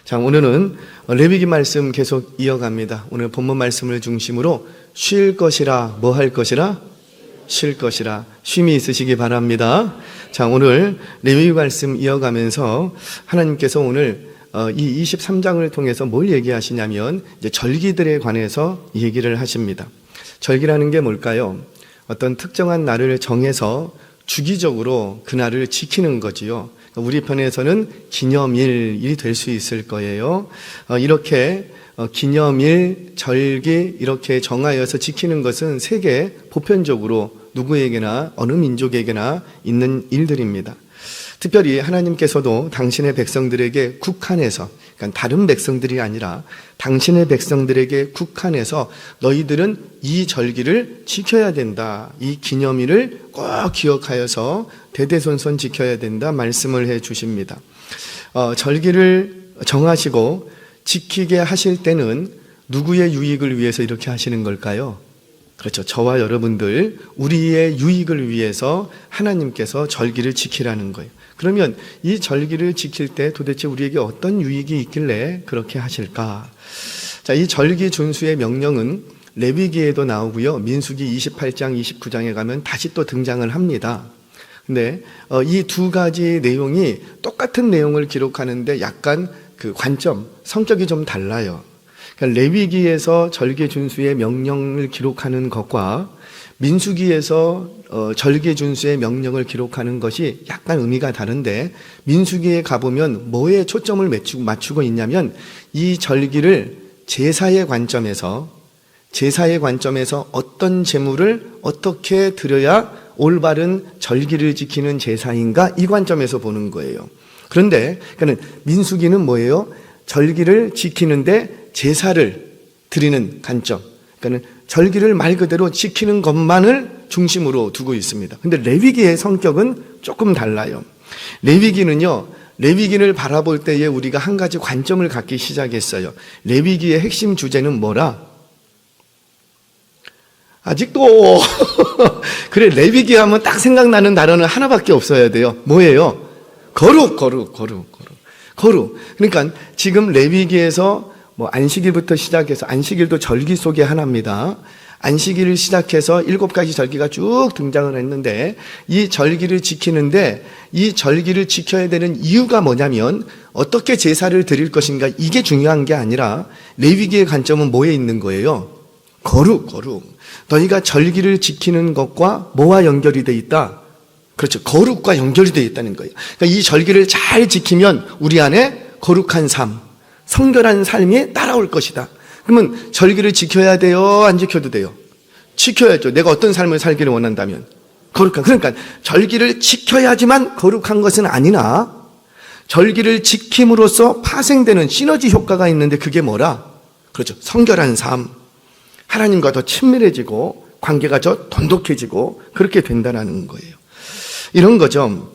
자, 오늘은 레위기 말씀 계속 이어갑니다. 오늘 본문 말씀을 중심으로 쉴 것이라, 뭐 할 것이라? 쉴 것이라. 쉼이 있으시기 바랍니다. 자, 오늘 레위기 말씀 이어가면서 하나님께서 오늘 이 23장을 통해서 뭘 얘기하시냐면 이제 절기들에 관해서 얘기를 하십니다. 절기라는 게 뭘까요? 어떤 특정한 날을 정해서 주기적으로 그 날을 지키는 거지요. 우리 편에서는 기념일이 될 수 있을 거예요. 이렇게 기념일, 절기 이렇게 정하여서 지키는 것은 세계 보편적으로 누구에게나 어느 민족에게나 있는 일들입니다. 특별히 하나님께서도 당신의 백성들에게 국한해서, 그러니까 다른 백성들이 아니라 당신의 백성들에게 국한해서 너희들은 이 절기를 지켜야 된다, 이 기념일을 꼭 기억하여서 대대손손 지켜야 된다 말씀을 해 주십니다. 절기를 정하시고 지키게 하실 때는 누구의 유익을 위해서 이렇게 하시는 걸까요? 그렇죠. 저와 여러분들, 우리의 유익을 위해서 하나님께서 절기를 지키라는 거예요. 그러면 이 절기를 지킬 때 도대체 우리에게 어떤 유익이 있길래 그렇게 하실까? 자, 이 절기 준수의 명령은 레위기에도 나오고요. 민수기 28장, 29장에 가면 다시 또 등장을 합니다. 근데 이 두 가지 내용이 똑같은 내용을 기록하는데 약간 그 관점, 성격이 좀 달라요. 그러니까 레위기에서 절기 준수의 명령을 기록하는 것과 민수기에서 절기 준수의 명령을 기록하는 것이 약간 의미가 다른데, 민수기에 가보면 뭐에 초점을 맞추고 있냐면 이 절기를 제사의 관점에서 어떤 제물을 어떻게 드려야 올바른 절기를 지키는 제사인가, 이 관점에서 보는 거예요. 그런데 그러니까 민수기는 뭐예요? 절기를 지키는데 제사를 드리는 관점, 그러니까 절기를 말 그대로 지키는 것만을 중심으로 두고 있습니다. 근데 레위기의 성격은 조금 달라요. 레위기를 바라볼 때에 우리가 한 가지 관점을 갖기 시작했어요. 레위기의 핵심 주제는 뭐라? 아직도 그래, 레위기 하면 딱 생각나는 단어는 하나밖에 없어야 돼요. 뭐예요? 거룩. 그러니까 지금 레위기에서 안식일부터 시작해서, 안식일도 절기 속의 하나입니다. 안식일을 시작해서 7가지 절기가 쭉 등장을 했는데, 이 절기를 지키는데 이 절기를 지켜야 되는 이유가 뭐냐면 어떻게 제사를 드릴 것인가, 이게 중요한 게 아니라 레위기의 관점은 뭐에 있는 거예요? 거룩. 너희가 절기를 지키는 것과 뭐와 연결이 돼 있다? 그렇죠. 거룩과 연결이 돼 있다는 거예요. 그러니까 이 절기를 잘 지키면 우리 안에 거룩한 삶, 성결한 삶이 따라올 것이다. 그러면 절기를 지켜야 돼요? 안 지켜도 돼요? 지켜야죠. 내가 어떤 삶을 살기를 원한다면. 그러니까 절기를 지켜야지만 거룩한 것은 아니나, 절기를 지킴으로써 파생되는 시너지 효과가 있는데 그게 뭐라? 그렇죠. 성결한 삶. 하나님과 더 친밀해지고 관계가 더 돈독해지고 그렇게 된다는 거예요. 이런 거죠.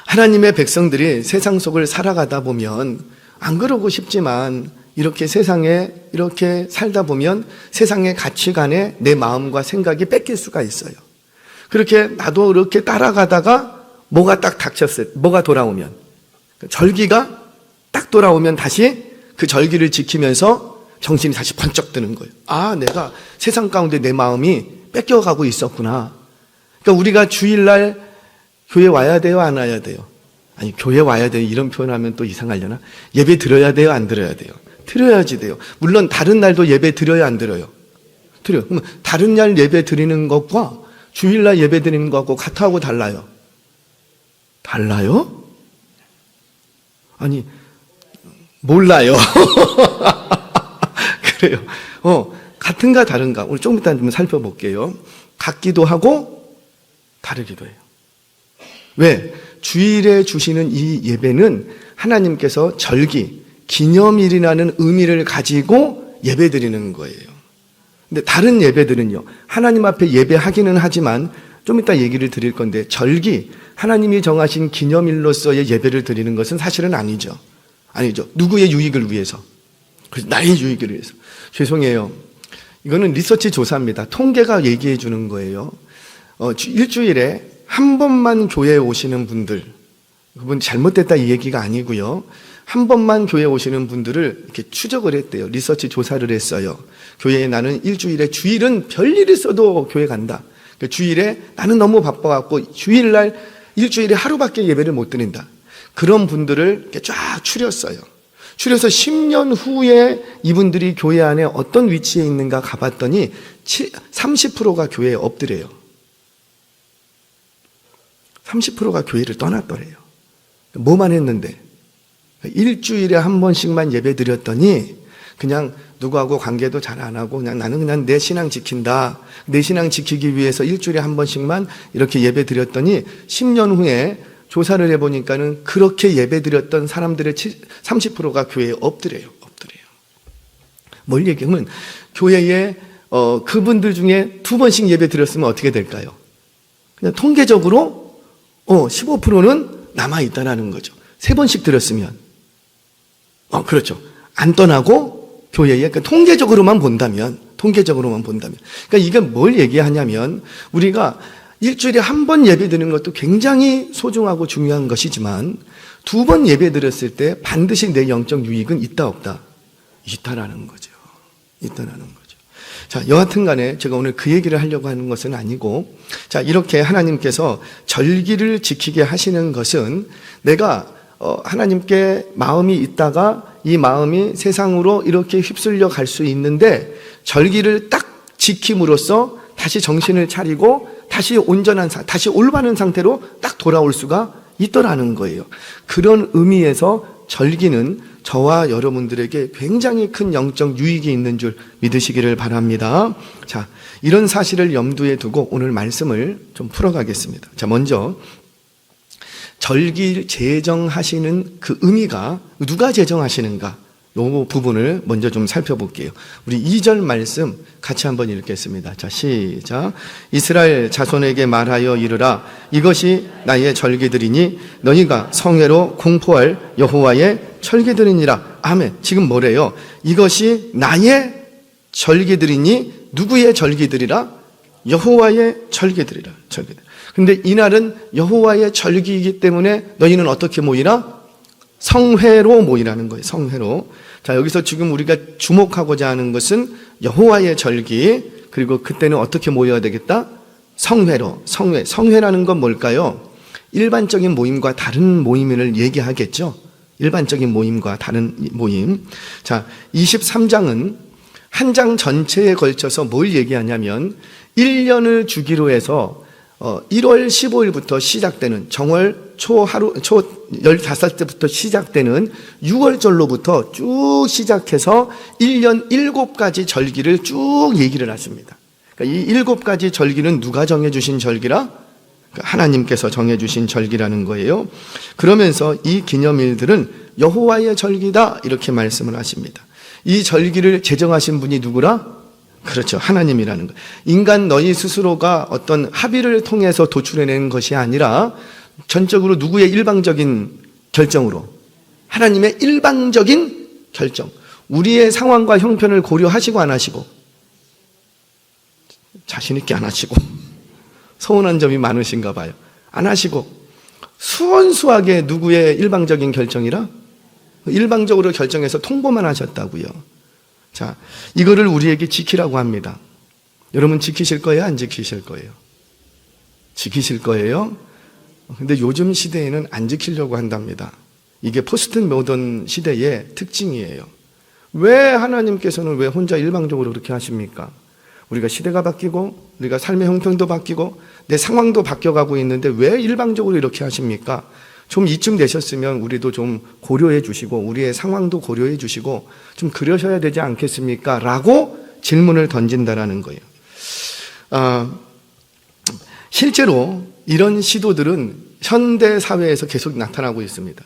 하나님의 백성들이 세상 속을 살아가다 보면, 안 그러고 싶지만 이렇게 세상에 이렇게 살다 보면 세상의 가치관에 내 마음과 생각이 뺏길 수가 있어요. 그렇게 나도 이렇게 따라가다가 뭐가 딱 닥쳤어요. 뭐가 돌아오면, 절기가 딱 돌아오면 다시 그 절기를 지키면서 정신이 다시 번쩍 드는 거예요. 아, 내가 세상 가운데 내 마음이 뺏겨가고 있었구나. 그러니까 우리가 주일날 교회 와야 돼요, 안 와야 돼요? 아니, 교회 와야 돼요, 이런 표현하면 또 이상하려나? 예배 드려야 돼요, 안 드려야 돼요? 드려야지 돼요. 물론 다른 날도 예배 드려요, 안 드려요? 드려요. 그럼 다른 날 예배 드리는 것과 주일날 예배 드리는 것하고 같아하고 달라요? 달라요? 아니, 몰라요. 그래요. 같은가 다른가? 오늘 조금 이따 좀 살펴볼게요. 같기도 하고 다르기도 해요. 왜? 주일에 주시는 이 예배는 하나님께서 절기, 기념일이라는 의미를 가지고 예배 드리는 거예요. 근데 다른 예배들은요, 하나님 앞에 예배하기는 하지만 좀 이따 얘기를 드릴 건데, 절기, 하나님이 정하신 기념일로서의 예배를 드리는 것은 사실은 아니죠. 누구의 유익을 위해서? 나의 유익을 위해서. 죄송해요. 이거는 리서치 조사입니다. 통계가 얘기해 주는 거예요. 일주일에 한 번만 교회에 오시는 분들, 그분 잘못됐다 이 얘기가 아니고요. 한 번만 교회 오시는 분들을 이렇게 추적을 했대요. 리서치 조사를 했어요. 교회에 나는 일주일에 주일은 별일 있어도 교회 간다. 주일에 나는 너무 바빠갖고 주일날 일주일에 하루밖에 예배를 못 드린다. 그런 분들을 이렇게 쫙 추렸어요. 추려서 10년 후에 이분들이 교회 안에 어떤 위치에 있는가 가봤더니 30%가 교회에 없더래요. 30%가 교회를 떠났더래요. 뭐만 했는데 일주일에 한 번씩만 예배 드렸더니 그냥 누구하고 관계도 잘 안 하고 그냥 나는 그냥 내 신앙 지킨다. 내 신앙 지키기 위해서 일주일에 한 번씩만 이렇게 예배 드렸더니 10년 후에 조사를 해보니까는 그렇게 예배 드렸던 사람들의 30%가 교회에 없더래요. 뭘 얘기하면 교회에 그분들 중에 2번씩 예배 드렸으면 어떻게 될까요? 그냥 통계적으로 15%는 남아있다는 거죠. 3번씩 드렸으면 그렇죠. 안 떠나고 교회에 그러니까 통계적으로만 본다면 그러니까 이게 뭘 얘기하냐면 우리가 일주일에 한 번 예배 드리는 것도 굉장히 소중하고 중요한 것이지만 2번 예배 드렸을 때 반드시 내 영적 유익은 있다 없다? 있다라는 거죠. 자, 여하튼 간에 제가 오늘 그 얘기를 하려고 하는 것은 아니고, 자, 이렇게 하나님께서 절기를 지키게 하시는 것은 내가 하나님께 마음이 있다가 이 마음이 세상으로 이렇게 휩쓸려 갈 수 있는데 절기를 딱 지킴으로써 다시 정신을 차리고 다시 온전한 다시 올바른 상태로 딱 돌아올 수가 있더라는 거예요. 그런 의미에서 절기는 저와 여러분들에게 굉장히 큰 영적 유익이 있는 줄 믿으시기를 바랍니다. 자, 이런 사실을 염두에 두고 오늘 말씀을 좀 풀어가겠습니다. 자, 먼저 절기 제정하시는 그 의미가 누가 제정하시는가? 이 부분을 먼저 좀 살펴볼게요. 우리 2절 말씀 같이 한번 읽겠습니다. 자, 시작. 이스라엘 자손에게 말하여 이르라. 이것이 나의 절기들이니 너희가 성회로 공포할 여호와의 절기들이니라. 아멘. 지금 뭐래요? 이것이 나의 절기들이니 누구의 절기들이라? 여호와의 절기들이라. 근데 이날은 여호와의 절기이기 때문에 너희는 어떻게 모이라? 성회로 모이라는 거예요. 성회로. 자, 여기서 지금 우리가 주목하고자 하는 것은 여호와의 절기, 그리고 그때는 어떻게 모여야 되겠다? 성회로. 성회라는 건 뭘까요? 일반적인 모임과 다른 모임을 얘기하겠죠. 일반적인 모임과 다른 모임. 자, 23장은 한 장 전체에 걸쳐서 뭘 얘기하냐면 1년을 주기로 해서 1월 15일부터 시작되는 정월 초 15때부터 시작되는 6월절로부터 쭉 시작해서 1년 7가지 절기를 쭉 얘기를 하십니다. 그러니까 이 7가지 절기는 누가 정해주신 절기라? 하나님께서 정해주신 절기라는 거예요. 그러면서 이 기념일들은 여호와의 절기다 이렇게 말씀을 하십니다. 이 절기를 제정하신 분이 누구라? 그렇죠. 하나님이라는 거예요. 인간 너희 스스로가 어떤 합의를 통해서 도출해낸 것이 아니라 전적으로 누구의 일방적인 결정으로 하나님의 일방적인 결정. 우리의 상황과 형편을 고려하시고 안 하시고 자신 있게 안 하시고 서운한 점이 많으신가 봐요. 안 하시고 수원수하게 누구의 일방적인 결정이라? 일방적으로 결정해서 통보만 하셨다고요. 자, 이거를 우리에게 지키라고 합니다. 여러분 지키실 거예요? 안 지키실 거예요? 지키실 거예요? 근데 요즘 시대에는 안 지키려고 한답니다. 이게 포스트 모던 시대의 특징이에요. 왜 하나님께서는 왜 혼자 일방적으로 그렇게 하십니까? 우리가 시대가 바뀌고 우리가 삶의 형편도 바뀌고 내 상황도 바뀌어가고 있는데 왜 일방적으로 이렇게 하십니까? 좀 이쯤 되셨으면 우리도 좀 고려해 주시고 우리의 상황도 고려해 주시고 좀 그러셔야 되지 않겠습니까? 라고 질문을 던진다라는 거예요. 실제로 이런 시도들은 현대 사회에서 계속 나타나고 있습니다.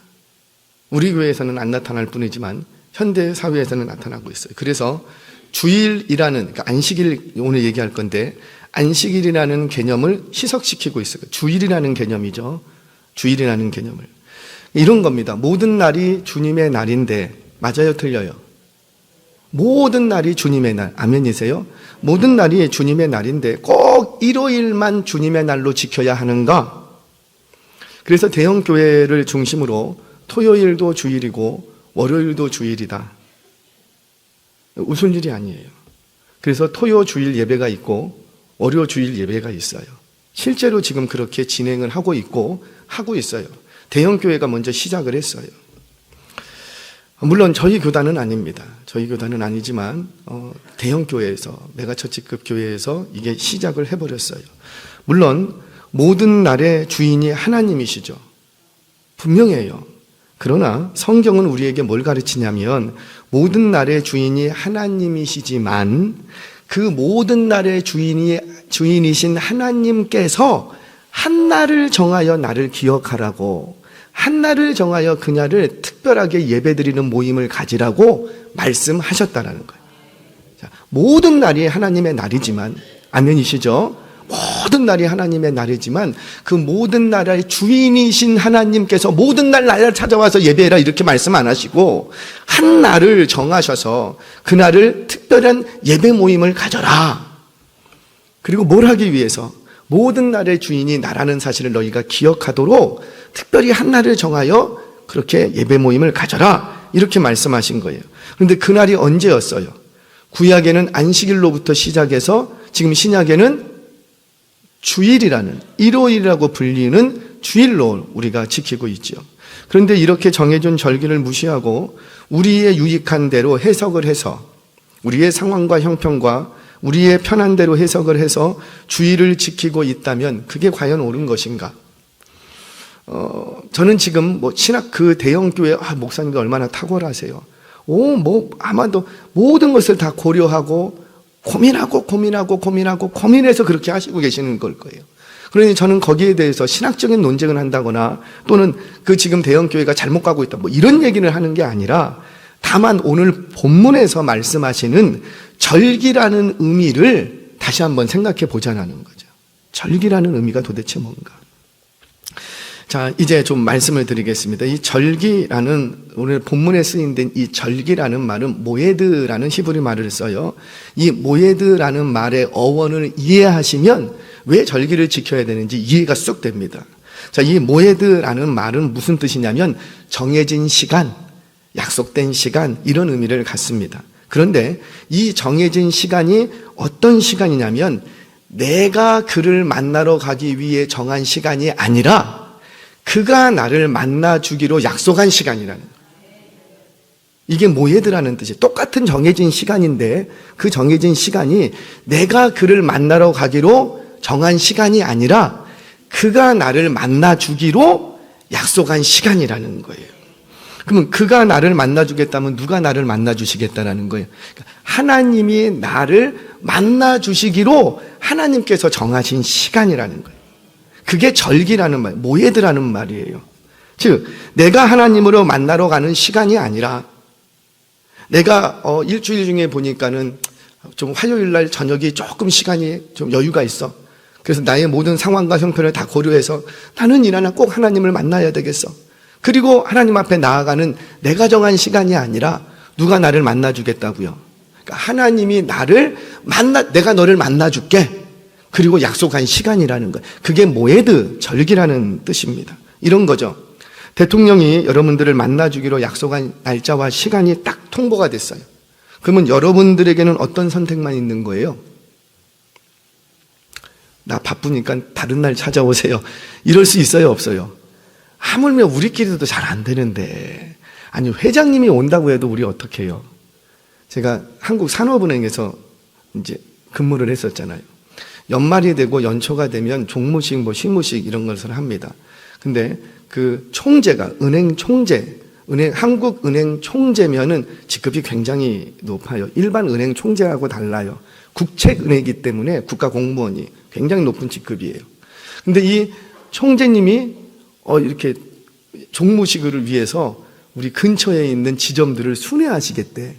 우리 교회에서는 안 나타날 뿐이지만 현대 사회에서는 나타나고 있어요. 그래서 주일이라는, 그러니까 안식일 오늘 얘기할 건데 안식일이라는 개념을 희석시키고 있어요. 주일이라는 개념이죠. 주일이라는 개념을. 이런 겁니다. 모든 날이 주님의 날인데, 맞아요? 틀려요? 모든 날이 주님의 날. 아멘이세요? 모든 날이 주님의 날인데 꼭 일요일만 주님의 날로 지켜야 하는가? 그래서 대형교회를 중심으로 토요일도 주일이고 월요일도 주일이다. 웃을 일이 아니에요. 그래서 토요 주일 예배가 있고 월요 주일 예배가 있어요. 실제로 지금 그렇게 진행을 하고 있고 하고 있어요. 대형 교회가 먼저 시작을 했어요. 물론 저희 교단은 아닙니다. 저희 교단은 아니지만 대형 교회에서, 메가처치급 교회에서 이게 시작을 해버렸어요. 물론 모든 날의 주인이 하나님이시죠. 분명해요. 그러나 성경은 우리에게 뭘 가르치냐면 모든 날의 주인이 하나님이시지만 그 모든 날의 주인이신 하나님께서 한 날을 정하여 나를 기억하라고, 한 날을 정하여 그날을 특별하게 예배드리는 모임을 가지라고 말씀하셨다라는 거예요. 자, 모든 날이 하나님의 날이지만, 아멘이시죠? 모든 날이 하나님의 날이지만 그 모든 날의 주인이신 하나님께서 모든 날 나를 찾아와서 예배해라 이렇게 말씀 안 하시고 한 날을 정하셔서 그날을 특별한 예배 모임을 가져라. 그리고 뭘 하기 위해서? 모든 날의 주인이 나라는 사실을 너희가 기억하도록 특별히 한 날을 정하여 그렇게 예배 모임을 가져라 이렇게 말씀하신 거예요. 그런데 그날이 언제였어요? 구약에는 안식일로부터 시작해서 지금 신약에는 주일이라는, 일요일이라고 불리는 주일로 우리가 지키고 있죠. 그런데 이렇게 정해준 절기를 무시하고 우리의 유익한 대로 해석을 해서 우리의 상황과 형편과 우리의 편한 대로 해석을 해서 주일을 지키고 있다면 그게 과연 옳은 것인가? 저는 지금 신학 그 대형 교회 목사님들 얼마나 탁월하세요. 아마도 모든 것을 다 고려하고 고민해서 그렇게 하시고 계시는 걸 거예요. 그러니 저는 거기에 대해서 신학적인 논쟁을 한다거나 또는 그 지금 대형 교회가 잘못 가고 있다 이런 얘기를 하는 게 아니라 다만 오늘 본문에서 말씀하시는 절기라는 의미를 다시 한번 생각해 보자는 거죠. 절기라는 의미가 도대체 뭔가? 자, 이제 좀 말씀을 드리겠습니다. 이 절기라는, 오늘 본문에 쓰인된 이 절기라는 말은 모에드라는 히브리 말을 써요. 이 모에드라는 말의 어원을 이해하시면 왜 절기를 지켜야 되는지 이해가 쑥 됩니다. 자, 이 모에드라는 말은 무슨 뜻이냐면 정해진 시간, 약속된 시간 이런 의미를 갖습니다. 그런데 이 정해진 시간이 어떤 시간이냐면 내가 그를 만나러 가기 위해 정한 시간이 아니라 그가 나를 만나주기로 약속한 시간이라는 거예요. 이게 모에드라는 뜻이에요. 똑같은 정해진 시간인데 그 정해진 시간이 내가 그를 만나러 가기로 정한 시간이 아니라 그가 나를 만나주기로 약속한 시간이라는 거예요. 그러면 그가 나를 만나주겠다면 누가 나를 만나주시겠다라는 거예요. 그러니까 하나님이 나를 만나주시기로 하나님께서 정하신 시간이라는 거예요. 그게 절기라는 말, 모에드라는 말이에요. 즉 내가 하나님으로 만나러 가는 시간이 아니라 내가 일주일 중에 보니까는 좀 화요일 날 저녁이 조금 시간이 좀 여유가 있어. 그래서 나의 모든 상황과 형편을 다 고려해서 나는 이날 꼭 하나님을 만나야 되겠어. 그리고 하나님 앞에 나아가는 내가 정한 시간이 아니라 누가 나를 만나주겠다고요. 그러니까 하나님이 내가 너를 만나줄게. 그리고 약속한 시간이라는 거예요. 그게 모에드, 절기라는 뜻입니다. 이런 거죠. 대통령이 여러분들을 만나주기로 약속한 날짜와 시간이 딱 통보가 됐어요. 그러면 여러분들에게는 어떤 선택만 있는 거예요? 나 바쁘니까 다른 날 찾아오세요. 이럴 수 있어요, 없어요? 하물며 우리끼리도 잘 안 되는데. 아니, 회장님이 온다고 해도 우리 어떻게 해요? 제가 한국산업은행에서 이제 근무를 했었잖아요. 연말이 되고 연초가 되면 종무식, 시무식 이런 것을 합니다. 근데 그 총재가 한국은행 총재면은 직급이 굉장히 높아요. 일반 은행 총재하고 달라요. 국책은행이기 때문에 국가 공무원이 굉장히 높은 직급이에요. 근데 이 총재님이 이렇게 종무식을 위해서 우리 근처에 있는 지점들을 순회하시겠대.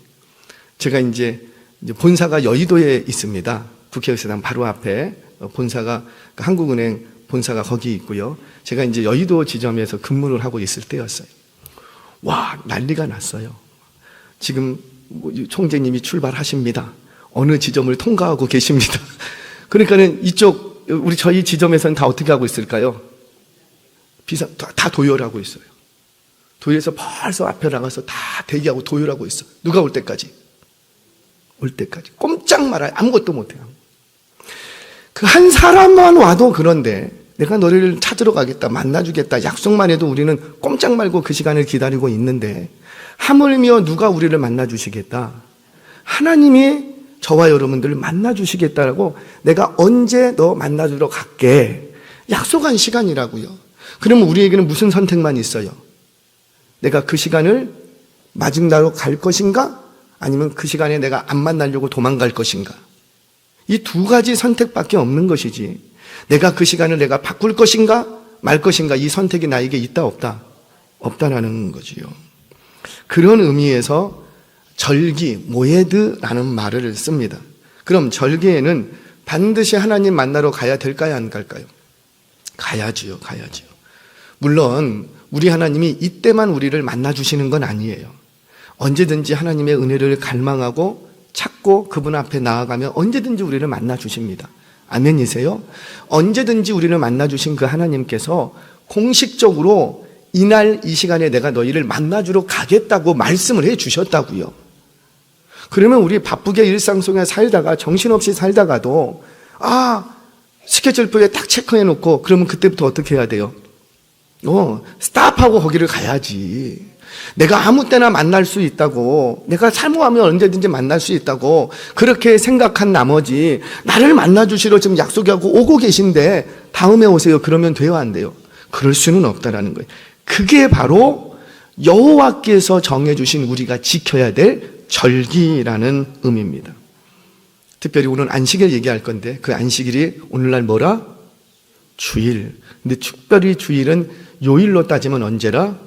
제가 이제 본사가 여의도에 있습니다. 국회의사당 바로 앞에 본사가, 한국은행 본사가 거기 있고요. 제가 이제 여의도 지점에서 근무를 하고 있을 때였어요. 와, 난리가 났어요. 지금 총재님이 출발하십니다. 어느 지점을 통과하고 계십니다. 그러니까는 저희 지점에서는 다 어떻게 하고 있을까요? 다 도열하고 있어요. 도에서 벌써 앞에 나가서 다 대기하고 도열하고 있어. 누가 올 때까지. 꼼짝 말아요. 아무것도 못해요. 그 한 사람만 와도 그런데 내가 너를 찾으러 가겠다, 만나주겠다, 약속만 해도 우리는 꼼짝 말고 그 시간을 기다리고 있는데 하물며 누가 우리를 만나주시겠다? 하나님이 저와 여러분들을 만나주시겠다라고 내가 언제 너 만나주러 갈게. 약속한 시간이라고요. 그러면 우리에게는 무슨 선택만 있어요? 내가 그 시간을 맞은다로 갈 것인가? 아니면 그 시간에 내가 안 만나려고 도망갈 것인가? 이 두 가지 선택밖에 없는 것이지. 내가 그 시간을 내가 바꿀 것인가? 말 것인가? 이 선택이 나에게 있다 없다? 없다라는 거지요. 그런 의미에서 절기, 모에드라는 말을 씁니다. 그럼 절기에는 반드시 하나님 만나러 가야 될까요? 안 갈까요? 가야지요. 물론 우리 하나님이 이때만 우리를 만나주시는 건 아니에요. 언제든지 하나님의 은혜를 갈망하고 찾고 그분 앞에 나아가면 언제든지 우리를 만나주십니다. 아멘이세요? 언제든지 우리를 만나주신 그 하나님께서 공식적으로 이날 이 시간에 내가 너희를 만나주러 가겠다고 말씀을 해 주셨다고요. 그러면 우리 바쁘게 일상 속에 살다가 정신없이 살다가도 스케줄표에 딱 체크해 놓고 그러면 그때부터 어떻게 해야 돼요? 스탑하고 거기를 가야지. 내가 아무 때나 만날 수 있다고, 내가 사모하면 언제든지 만날 수 있다고 그렇게 생각한 나머지 나를 만나주시러 지금 약속하고 오고 계신데 다음에 오세요. 그러면 돼요? 안 돼요? 그럴 수는 없다라는 거예요. 그게 바로 여호와께서 정해주신 우리가 지켜야 될 절기라는 의미입니다. 특별히 오늘 안식일 얘기할 건데 그 안식일이 오늘날 뭐라? 주일. 근데 특별히 주일은 요일로 따지면 언제라?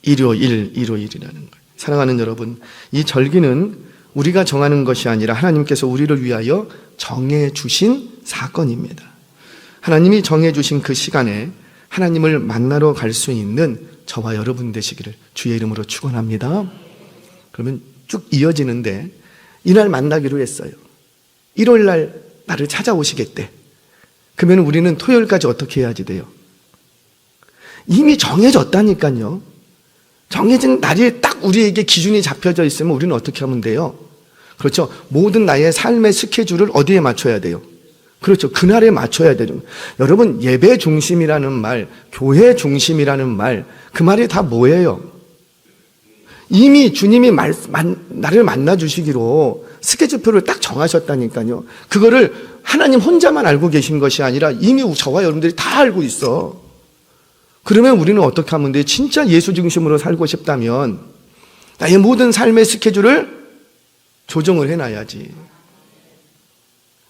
일요일이라는 거예요. 사랑하는 여러분, 이 절기는 우리가 정하는 것이 아니라 하나님께서 우리를 위하여 정해주신 사건입니다. 하나님이 정해주신 그 시간에 하나님을 만나러 갈 수 있는 저와 여러분 되시기를 주의 이름으로 축원합니다. 그러면 쭉 이어지는데 이날 만나기로 했어요. 일요일 날 나를 찾아오시겠대. 그러면 우리는 토요일까지 어떻게 해야지 돼요? 이미 정해졌다니까요. 정해진 날이 딱 우리에게 기준이 잡혀져 있으면 우리는 어떻게 하면 돼요? 그렇죠. 모든 나의 삶의 스케줄을 어디에 맞춰야 돼요? 그렇죠. 그날에 맞춰야 되죠. 여러분, 예배 중심이라는 말, 교회 중심이라는 말, 그 말이 다 뭐예요? 이미 주님이 나를 만나주시기로 스케줄표를 딱 정하셨다니까요. 그거를 하나님 혼자만 알고 계신 것이 아니라 이미 저와 여러분들이 다 알고 있어. 그러면 우리는 어떻게 하면 돼요? 진짜 예수 중심으로 살고 싶다면 나의 모든 삶의 스케줄을 조정을 해놔야지.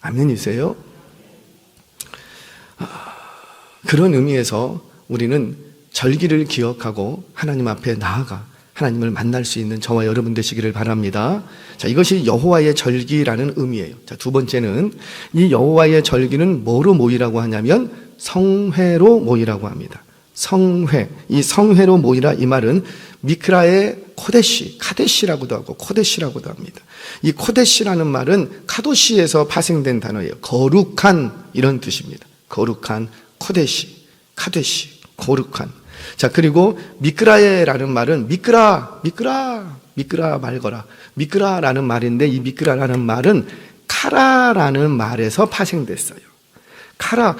아멘이세요? 그런 의미에서 우리는 절기를 기억하고 하나님 앞에 나아가 하나님을 만날 수 있는 저와 여러분 되시기를 바랍니다. 자, 이것이 여호와의 절기라는 의미예요. 자, 두 번째는 이 여호와의 절기는 뭐로 모이라고 하냐면 성회로 모이라고 합니다. 성회, 이 성회로 모이라 이 말은 미크라의 코데시, 카데시라고도 하고 코데시라고도 합니다. 이 코데시라는 말은 카도시에서 파생된 단어예요. 거룩한 이런 뜻입니다. 거룩한 코데시, 카데시, 거룩한. 자, 그리고 미크라에라는 말은 미크라 말거라. 미크라라는 말인데 이 미크라라는 말은 카라라는 말에서 파생됐어요. 카라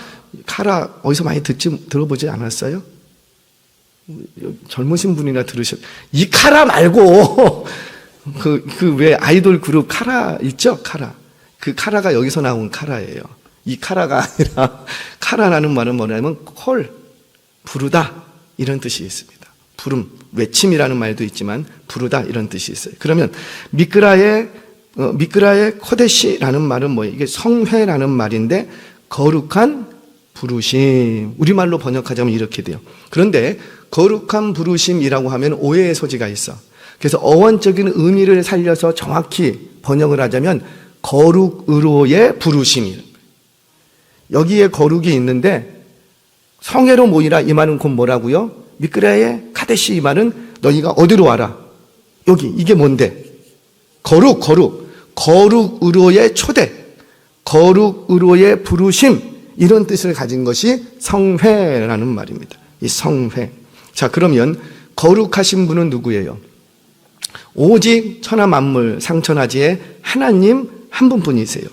어디서 많이 들어보지 않았어요? 젊으신 분이나 들으셨. 이 카라 말고 그 왜 아이돌 그룹 카라 있죠? 카라. 그 카라가 여기서 나온 카라예요. 이 카라가 아니라 카라라는 말은 뭐냐면 콜, 부르다 이런 뜻이 있습니다. 부름, 외침이라는 말도 있지만 부르다 이런 뜻이 있어요. 그러면 미크라의 코데시라는 말은 뭐예요? 이게 성회라는 말인데 거룩한 부르심. 우리말로 번역하자면 이렇게 돼요. 그런데 거룩한 부르심이라고 하면 오해의 소지가 있어. 그래서 어원적인 의미를 살려서 정확히 번역을 하자면 거룩으로의 부르심이에요. 여기에 거룩이 있는데 성회로 모이라 이 말은 곧 뭐라고요? 미크라의 카데시 이 말은 너희가 어디로 와라. 여기 이게 뭔데? 거룩으로의 초대, 거룩으로의 부르심 이런 뜻을 가진 것이 성회라는 말입니다. 이 성회. 자, 그러면 거룩하신 분은 누구예요? 오직 천하 만물 상천하지에 하나님 한 분뿐이세요.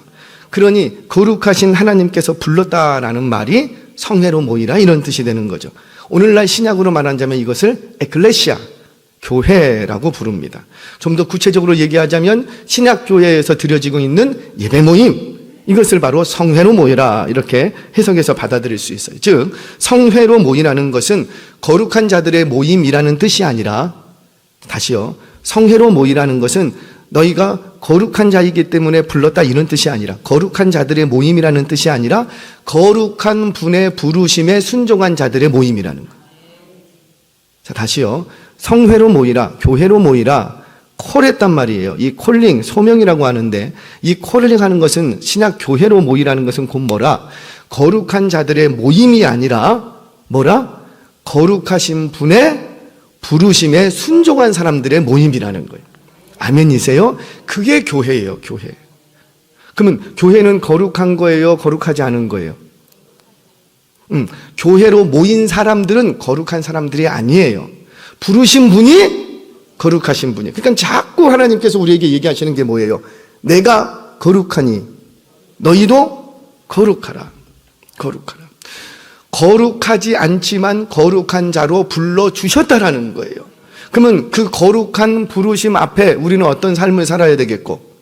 그러니 거룩하신 하나님께서 불렀다라는 말이 성회로 모이라 이런 뜻이 되는 거죠. 오늘날 신약으로 말하자면 이것을 에클레시아, 교회라고 부릅니다. 좀 더 구체적으로 얘기하자면 신약교회에서 드려지고 있는 예배 모임, 이것을 바로 성회로 모이라 이렇게 해석해서 받아들일 수 있어요. 즉 성회로 모이라는 것은 거룩한 자들의 모임이라는 뜻이 아니라, 다시요, 성회로 모이라는 것은 너희가 거룩한 자이기 때문에 불렀다 이런 뜻이 아니라, 거룩한 자들의 모임이라는 뜻이 아니라 거룩한 분의 부르심에 순종한 자들의 모임이라는 거예요. 자, 다시요, 성회로 모이라, 교회로 모이라 콜했단 말이에요. 이 콜링, 소명이라고 하는데, 이 콜링 하는 것은 신약 교회로 모이라는 것은 곧 뭐라? 거룩한 자들의 모임이 아니라 뭐라? 거룩하신 분의 부르심에 순종한 사람들의 모임이라는 거예요. 아멘이세요? 그게 교회예요, 교회. 그러면 교회는 거룩한 거예요, 거룩하지 않은 거예요? 교회로 모인 사람들은 거룩한 사람들이 아니에요. 부르신 분이 거룩하신 분이에요. 그러니까 자꾸 하나님께서 우리에게 얘기하시는 게 뭐예요? 내가 거룩하니 너희도 거룩하라. 거룩하라. 거룩하지 않지만 거룩한 자로 불러주셨다라는 거예요. 그러면 그 거룩한 부르심 앞에 우리는 어떤 삶을 살아야 되겠고,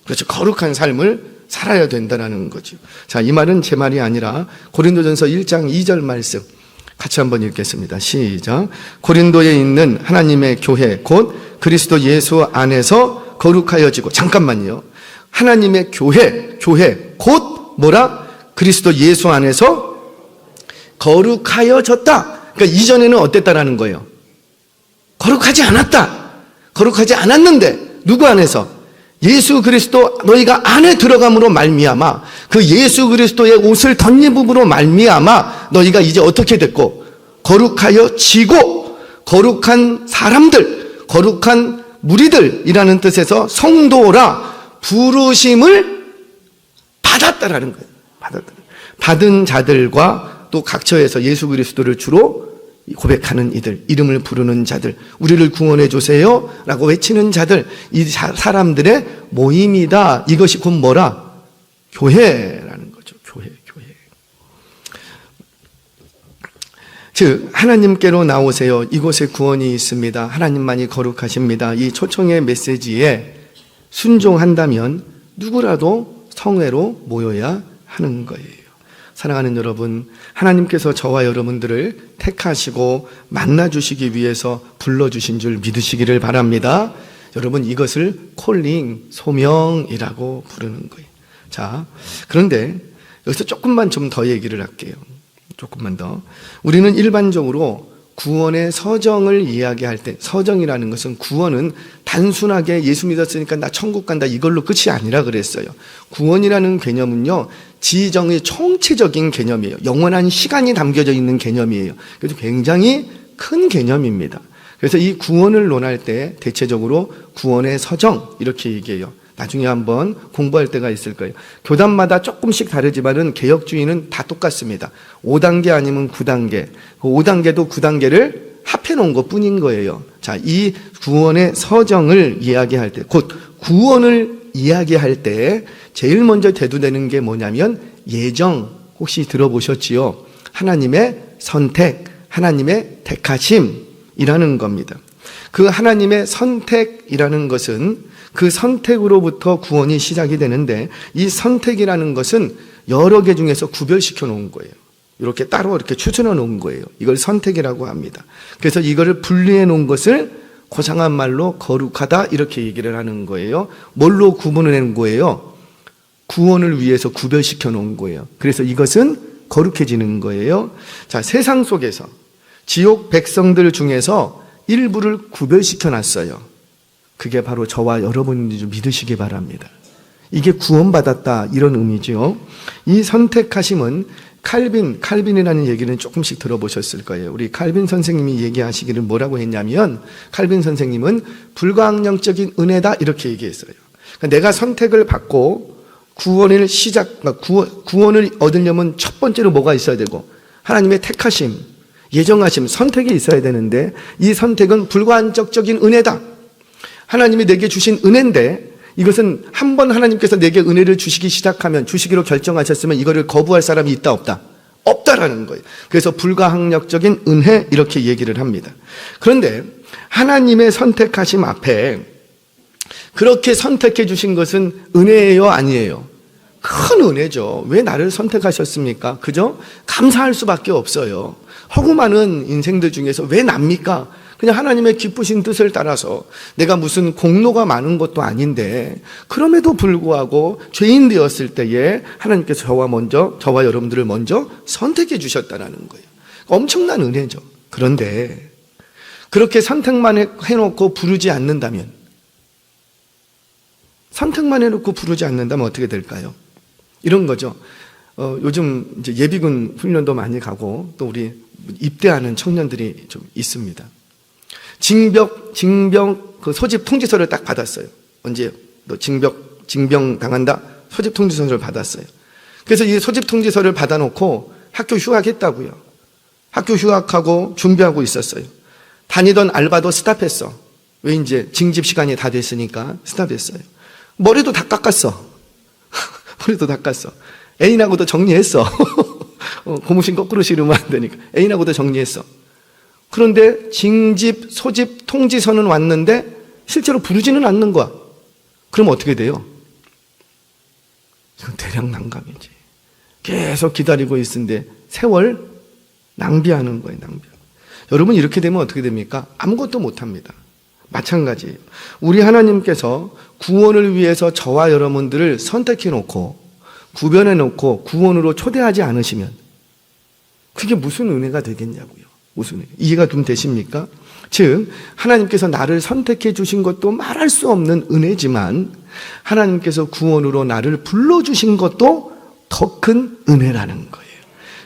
그렇죠, 거룩한 삶을 살아야 된다는 거죠. 자, 이 말은 제 말이 아니라 고린도전서 1장 2절 말씀 같이 한번 읽겠습니다. 시작. 고린도에 있는 하나님의 교회 곧 그리스도 예수 안에서 거룩하여지고, 잠깐만요, 하나님의 교회 곧 뭐라? 그리스도 예수 안에서 거룩하여졌다. 그러니까 이전에는 어땠다라는 거예요? 거룩하지 않았다. 거룩하지 않았는데 누구 안에서? 예수 그리스도 너희가 안에 들어감으로 말미암아, 그 예수 그리스도의 옷을 덧입음으로 말미암아 너희가 이제 어떻게 됐고? 거룩하여지고, 거룩한 사람들, 거룩한 무리들이라는 뜻에서 성도라 부르심을 받았다라는 거예요. 받은 자들과 또 각처에서 예수 그리스도를 주로 고백하는 이들, 이름을 부르는 자들, 우리를 구원해 주세요 라고 외치는 자들, 이 사람들의 모임이다. 이것이 곧 뭐라? 교회라는 거죠. 교회. 즉 하나님께로 나오세요. 이곳에 구원이 있습니다. 하나님만이 거룩하십니다. 이 초청의 메시지에 순종한다면 누구라도 성회로 모여야 하는 거예요. 사랑하는 여러분, 하나님께서 저와 여러분들을 택하시고 만나주시기 위해서 불러주신 줄 믿으시기를 바랍니다. 여러분, 이것을 콜링, 소명이라고 부르는 거예요. 자, 그런데 여기서 조금만 좀 더 얘기를 할게요. 조금만 더. 우리는 일반적으로 구원의 서정을 이야기할 때, 서정이라는 것은, 구원은 단순하게 예수 믿었으니까 나 천국 간다 이걸로 끝이 아니라 그랬어요. 구원이라는 개념은요, 지정의 총체적인 개념이에요. 영원한 시간이 담겨져 있는 개념이에요. 그래서 굉장히 큰 개념입니다. 그래서 이 구원을 논할 때 대체적으로 구원의 서정 이렇게 얘기해요. 나중에 한번 공부할 때가 있을 거예요. 교단마다 조금씩 다르지만은 개혁주의는 다 똑같습니다. 5단계 아니면 9단계. 그 5단계도 9단계를 합해 놓은 것 뿐인 거예요. 자, 이 구원의 서정을 이야기할 때, 곧 구원을 이야기할 때 제일 먼저 대두되는 게 뭐냐면 예정, 혹시 들어보셨지요? 하나님의 선택, 하나님의 택하심이라는 겁니다. 그 하나님의 선택이라는 것은 그 선택으로부터 구원이 시작이 되는데, 이 선택이라는 것은 여러 개 중에서 구별시켜 놓은 거예요. 이렇게 따로 이렇게 추천해 놓은 거예요. 이걸 선택이라고 합니다. 그래서 이거를 분리해 놓은 것을 고상한 말로 거룩하다 이렇게 얘기를 하는 거예요. 뭘로 구분을 해놓은 거예요? 구원을 위해서 구별시켜 놓은 거예요. 그래서 이것은 거룩해지는 거예요. 자, 세상 속에서 지옥 백성들 중에서 일부를 구별시켜 놨어요. 그게 바로 저와 여러분이 좀 믿으시기 바랍니다. 이게 구원받았다 이런 의미죠. 이 선택하심은 칼빈이라는 얘기는 조금씩 들어보셨을 거예요. 우리 칼빈 선생님이 얘기하시기를 뭐라고 했냐면, 칼빈 선생님은 불가항력적인 은혜다 이렇게 얘기했어요. 그러니까 내가 선택을 받고 구원을 구원을 얻으려면 첫 번째로 뭐가 있어야 되고, 하나님의 택하심, 예정하심, 선택이 있어야 되는데 이 선택은 불가항적적인 은혜다. 하나님이 내게 주신 은혜인데 이것은 한번 하나님께서 내게 은혜를 주시기 시작하면, 주시기로 결정하셨으면 이거를 거부할 사람이 있다 없다? 없다라는 거예요. 그래서 불가항력적인 은혜 이렇게 얘기를 합니다. 그런데 하나님의 선택하심 앞에 그렇게 선택해 주신 것은 은혜예요, 아니에요? 큰 은혜죠. 왜 나를 선택하셨습니까? 그죠? 감사할 수밖에 없어요. 허구 많은 인생들 중에서 왜 납니까? 그냥 하나님의 기쁘신 뜻을 따라서 내가 무슨 공로가 많은 것도 아닌데 그럼에도 불구하고 죄인 되었을 때에 하나님께서 저와 여러분들을 먼저 선택해 주셨다는 거예요. 엄청난 은혜죠. 그런데 그렇게 선택만 해놓고 부르지 않는다면, 어떻게 될까요? 이런 거죠. 요즘 이제 예비군 훈련도 많이 가고 또 우리 입대하는 청년들이 좀 있습니다. 징병 그 소집 통지서를 딱 받았어요. 언제 너 징병 당한다? 소집 통지서를 받았어요. 그래서 이 소집 통지서를 받아놓고 학교 휴학했다고요. 학교 휴학하고 준비하고 있었어요. 다니던 알바도 스탑했어. 왜? 이제 징집 시간이 다 됐으니까 스탑했어요. 머리도 다 깎았어. 머리도 닦았어. 애인하고도 정리했어. 고무신 거꾸로 실으면 안 되니까. 애인하고도 정리했어. 그런데 징집, 소집, 통지서는 왔는데 실제로 부르지는 않는 거야. 그럼 어떻게 돼요? 이건 대량 난감이지. 계속 기다리고 있는데 세월 낭비하는 거예요, 낭비. 여러분, 이렇게 되면 어떻게 됩니까? 아무것도 못합니다. 마찬가지예요. 우리 하나님께서 구원을 위해서 저와 여러분들을 선택해 놓고 구별해 놓고 구원으로 초대하지 않으시면 그게 무슨 은혜가 되겠냐고요. 무슨 은혜. 이해가 좀 되십니까? 즉 하나님께서 나를 선택해 주신 것도 말할 수 없는 은혜지만 하나님께서 구원으로 나를 불러주신 것도 더 큰 은혜라는 거예요.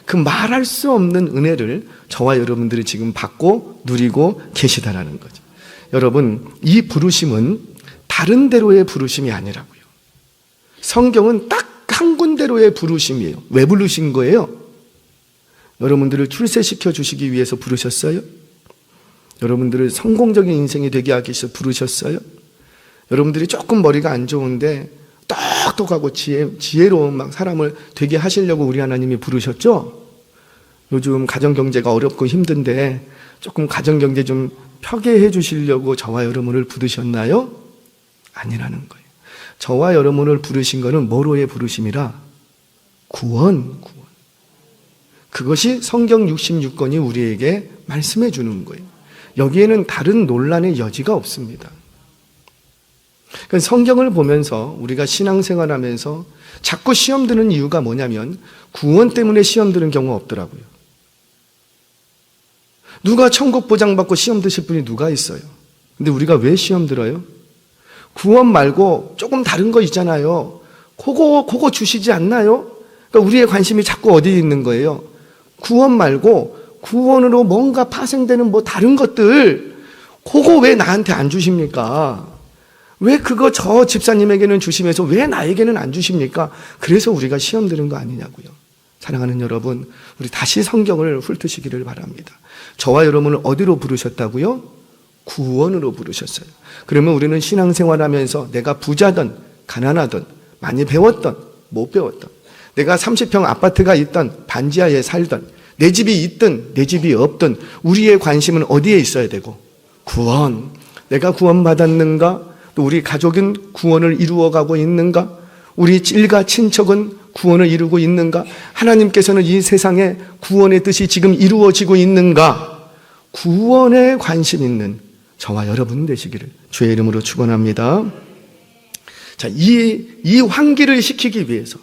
그 말할 수 없는 은혜를 저와 여러분들이 지금 받고 누리고 계시다라는 거죠. 여러분, 이 부르심은 다른 데로의 부르심이 아니라고요. 성경은 딱 한 군데로의 부르심이에요. 왜 부르신 거예요? 여러분들을 출세시켜 주시기 위해서 부르셨어요? 여러분들을 성공적인 인생이 되게 하기 위해서 부르셨어요? 여러분들이 조금 머리가 안 좋은데 똑똑하고 지혜로운 막 사람을 되게 하시려고 우리 하나님이 부르셨죠? 요즘 가정경제가 어렵고 힘든데 조금 가정경제 좀 펴게 해주시려고 저와 여러분을 부르셨나요? 아니라는 거예요. 저와 여러분을 부르신 거는 뭐로의 부르심이라? 구원. 그것이 성경 66권이 우리에게 말씀해 주는 거예요. 여기에는 다른 논란의 여지가 없습니다. 그러니까 성경을 보면서 우리가 신앙생활하면서 자꾸 시험 드는 이유가 뭐냐면 구원 때문에 시험 드는 경우가 없더라고요. 누가 천국 보장받고 시험 드실 분이 누가 있어요? 근데 우리가 왜 시험 들어요? 구원 말고 조금 다른 거 있잖아요. 그거 주시지 않나요? 그러니까 우리의 관심이 자꾸 어디에 있는 거예요? 구원 말고 구원으로 뭔가 파생되는 뭐 다른 것들, 그거 왜 나한테 안 주십니까? 왜 그거 저 집사님에게는 주시면서 왜 나에게는 안 주십니까? 그래서 우리가 시험 드는 거 아니냐고요. 사랑하는 여러분, 우리 다시 성경을 훑으시기를 바랍니다. 저와 여러분을 어디로 부르셨다고요? 구원으로 부르셨어요. 그러면 우리는 신앙생활하면서 내가 부자든 가난하든 많이 배웠든 못 배웠든 내가 30평 아파트가 있든 반지하에 살든 내 집이 있든 내 집이 없든 우리의 관심은 어디에 있어야 되고? 구원. 내가 구원받았는가? 또 우리 가족은 구원을 이루어가고 있는가? 우리 일가 친척은 구원을 이루고 있는가? 하나님께서는 이 세상에 구원의 뜻이 지금 이루어지고 있는가? 구원에 관심 있는 저와 여러분 되시기를 주의 이름으로 축원합니다. 자, 이 환기를 시키기 위해서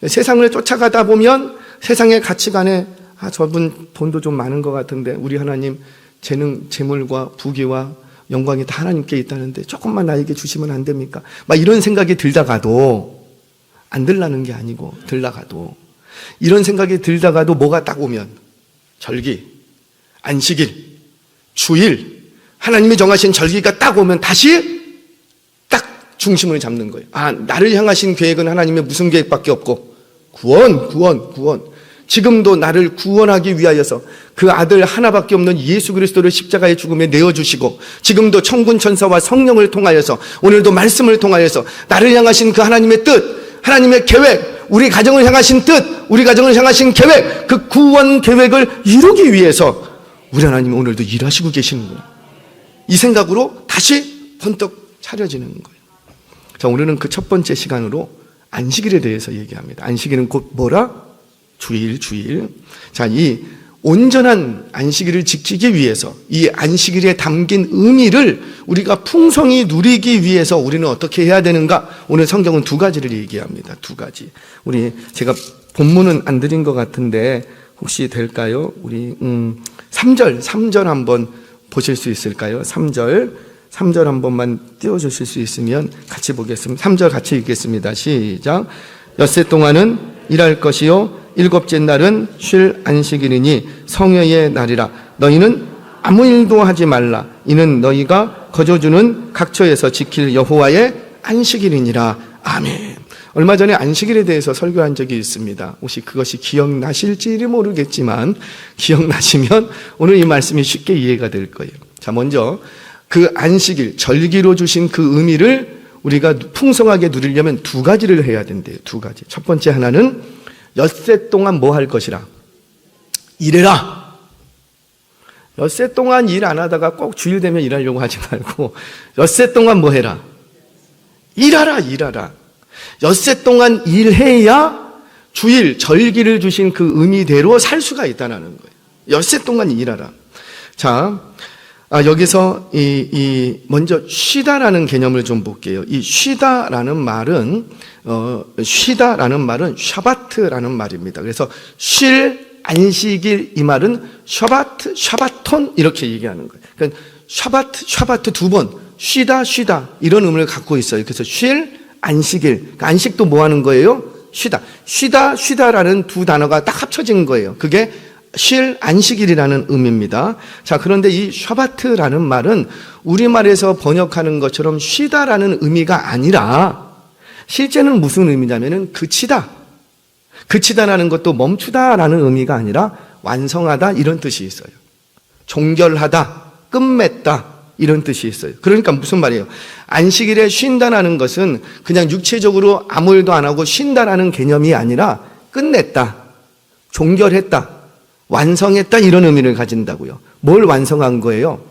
세상을 쫓아가다 보면 세상의 가치관에 저분 돈도 좀 많은 것 같은데 우리 하나님 재물과 부귀와 영광이 다 하나님께 있다는데 조금만 나에게 주시면 안 됩니까? 막 이런 생각이 들다가도 안 들라는 게 아니고 들다가도 이런 생각이 들다가도 뭐가 딱 오면 절기, 안식일, 주일 하나님이 정하신 절기가 딱 오면 다시 딱 중심을 잡는 거예요. 나를 향하신 계획은 하나님의 무슨 계획밖에 없고 구원. 지금도 나를 구원하기 위하여서 그 아들 하나밖에 없는 예수 그리스도를 십자가의 죽음에 내어주시고 지금도 천군 천사와 성령을 통하여서 오늘도 말씀을 통하여서 나를 향하신 그 하나님의 뜻, 하나님의 계획, 우리 가정을 향하신 뜻, 우리 가정을 향하신 계획, 그 구원 계획을 이루기 위해서 우리 하나님이 오늘도 일하시고 계시는구나. 이 생각으로 다시 번떡 차려지는 거예요. 자, 오늘은 그 첫 번째 시간으로 안식일에 대해서 얘기합니다. 안식일은 곧 뭐라? 주일. 자, 이 온전한 안식일을 지키기 위해서 이 안식일에 담긴 의미를 우리가 풍성히 누리기 위해서 우리는 어떻게 해야 되는가? 오늘 성경은 두 가지를 얘기합니다. 두 가지. 제가 본문은 안 드린 것 같은데 혹시 될까요? 우리 3절 한번 보실 수 있을까요? 3절 한 번만 띄워주실 수 있으면 같이 보겠습니다. 3절 같이 읽겠습니다. 시작. 엿새 동안은 일할 것이요 일곱째 날은 쉴 안식일이니 성회의 날이라. 너희는 아무 일도 하지 말라. 이는 너희가 거저주는 각처에서 지킬 여호와의 안식일이니라. 아멘. 얼마 전에 안식일에 대해서 설교한 적이 있습니다. 혹시 그것이 기억나실지 모르겠지만 기억나시면 오늘 이 말씀이 쉽게 이해가 될 거예요. 자, 먼저 그 안식일, 절기로 주신 그 의미를 우리가 풍성하게 누리려면 두 가지를 해야 된대요. 두 가지. 첫 번째 하나는 엿새 동안 뭐 할 것이라? 일해라. 엿새 동안 일 안 하다가 꼭 주일 되면 일하려고 하지 말고 엿새 동안 뭐 해라? 일하라. 엿새 동안 일해야 주일, 절기를 주신 그 의미대로 살 수가 있다는 거예요. 엿새 동안 일하라. 자, 여기서 먼저 쉬다라는 개념을 좀 볼게요. 이 쉬다라는 말은 샤바트라는 말입니다. 그래서 쉴 안식일 이 말은 샤바톤 이렇게 얘기하는 거예요. 그러니까 샤바트 두 번 쉬다 이런 의미를 갖고 있어요. 그래서 쉴 안식일. 그러니까 안식도 뭐 하는 거예요? 쉬다라는 두 단어가 딱 합쳐진 거예요. 그게 쉴 안식일이라는 의미입니다. 자, 그런데 이 샤바트라는 말은 우리말에서 번역하는 것처럼 쉬다라는 의미가 아니라 실제는 무슨 의미냐면은 그치다라는 것도 멈추다라는 의미가 아니라 완성하다 이런 뜻이 있어요. 종결하다, 끝맺다 이런 뜻이 있어요. 그러니까 무슨 말이에요? 안식일에 쉰다라는 것은 그냥 육체적으로 아무 일도 안 하고 쉰다라는 개념이 아니라 끝냈다, 종결했다, 완성했다 이런 의미를 가진다고요. 뭘 완성한 거예요?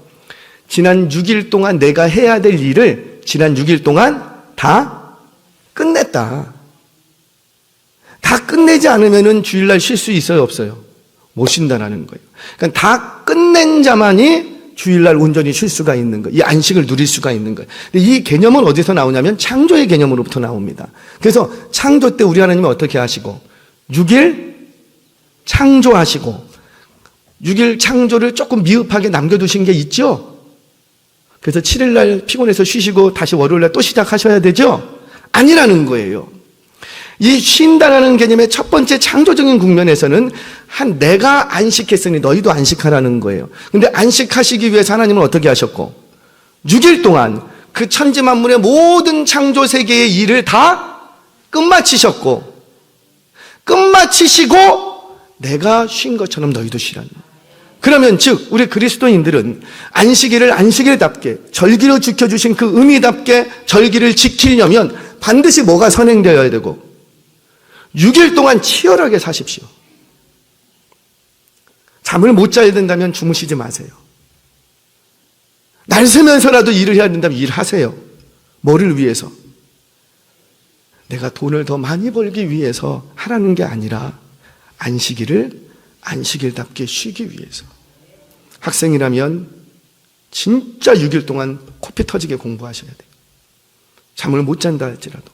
지난 6일 동안 내가 해야 될 일을 지난 6일 동안 다 끝냈다. 다 끝내지 않으면 주일날 쉴 수 있어요, 없어요? 못 쉰다라는 거예요. 그러니까 다 끝낸 자만이 주일날 온전히 쉴 수가 있는 거예요. 이 안식을 누릴 수가 있는 거예요. 근데 이 개념은 어디서 나오냐면 창조의 개념으로부터 나옵니다. 그래서 창조 때 우리 하나님은 어떻게 하시고 6일 창조하시고 6일 창조를 조금 미흡하게 남겨두신 게 있죠? 그래서 7일날 피곤해서 쉬시고 다시 월요일날 또 시작하셔야 되죠? 아니라는 거예요. 이 쉰다라는 개념의 첫 번째 창조적인 국면에서는 내가 안식했으니 너희도 안식하라는 거예요. 근데 안식하시기 위해서 하나님은 어떻게 하셨고 6일 동안 그 천지 만물의 모든 창조 세계의 일을 다 끝마치셨고 끝마치시고 내가 쉰 것처럼 너희도 쉬라는 거예요. 그러면 즉 우리 그리스도인들은 안식일을 안식일답게 절기로 지켜주신 그 의미답게 절기를 지키려면 반드시 뭐가 선행되어야 되고 6일 동안 치열하게 사십시오. 잠을 못 자야 된다면 주무시지 마세요. 날 새면서라도 일을 해야 된다면 일하세요. 뭐를 위해서? 내가 돈을 더 많이 벌기 위해서 하라는 게 아니라 안식일을 안식일답게 쉬기 위해서. 학생이라면 진짜 6일 동안 코피 터지게 공부하셔야 돼요. 잠을 못 잔다 할지라도.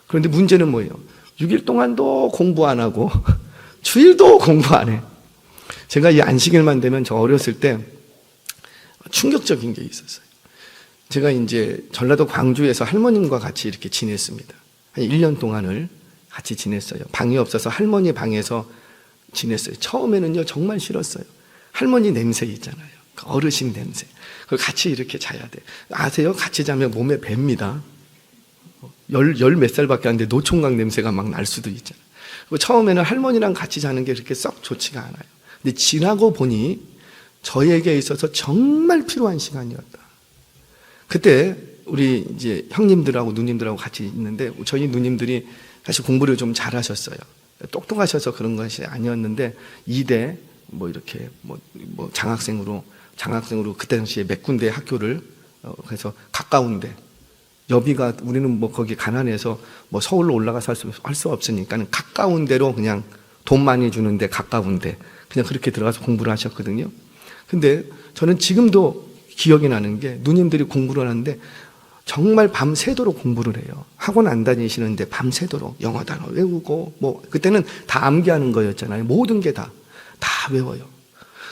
그런데 문제는 뭐예요? 6일 동안도 공부 안 하고 주일도 공부 안 해. 제가 이 안식일만 되면 저 어렸을 때 충격적인 게 있었어요. 제가 이제 전라도 광주에서 할머님과 같이 이렇게 지냈습니다. 한 1년 동안을 같이 지냈어요. 방이 없어서 할머니 방에서 지냈어요. 처음에는요 정말 싫었어요. 할머니 냄새 있잖아요. 어르신 냄새. 그걸 같이 이렇게 자야 돼. 아세요? 같이 자면 몸에 뱄니다. 열 몇 살밖에 안 돼 노총각 냄새가 막 날 수도 있잖아요. 처음에는 할머니랑 같이 자는 게 그렇게 썩 좋지가 않아요. 근데 지나고 보니 저에게 있어서 정말 필요한 시간이었다. 그때 우리 이제 형님들하고 누님들하고 같이 있는데 저희 누님들이 사실 공부를 좀 잘하셨어요. 똑똑하셔서 그런 것이 아니었는데 이대 뭐 이렇게 뭐 장학생으로 그때 당시에 몇 군데 학교를 그래서 가까운데 여비가 우리는 뭐 거기 가난해서 뭐 서울로 올라가서 할 수 없으니까 가까운 데로 그냥 돈 많이 주는데 가까운데 그냥 그렇게 들어가서 공부를 하셨거든요. 근데 저는 지금도 기억이 나는 게 누님들이 공부를 하는데 정말 밤새도록 공부를 해요. 학원 안 다니시는데 밤새도록 영어 단어 외우고 뭐 그때는 다 암기하는 거였잖아요. 모든 게 다 외워요.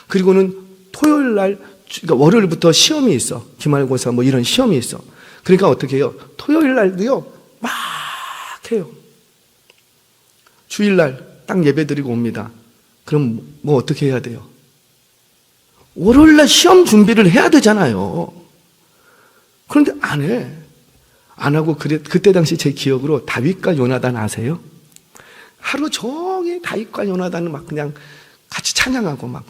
그리고는 토요일 날 그러니까 월요일부터 시험이 있어. 기말고사 뭐 이런 시험이 있어. 그러니까 어떻게 해요? 토요일 날도요 막 해요. 주일날 딱 예배 드리고 옵니다. 그럼 뭐 어떻게 해야 돼요? 월요일날 시험 준비를 해야 되잖아요. 그런데 안 해. 안 하고 그때 당시 제 기억으로 다윗과 요나단 아세요? 하루 종일 다윗과 요나단은 막 그냥 같이 찬양하고 막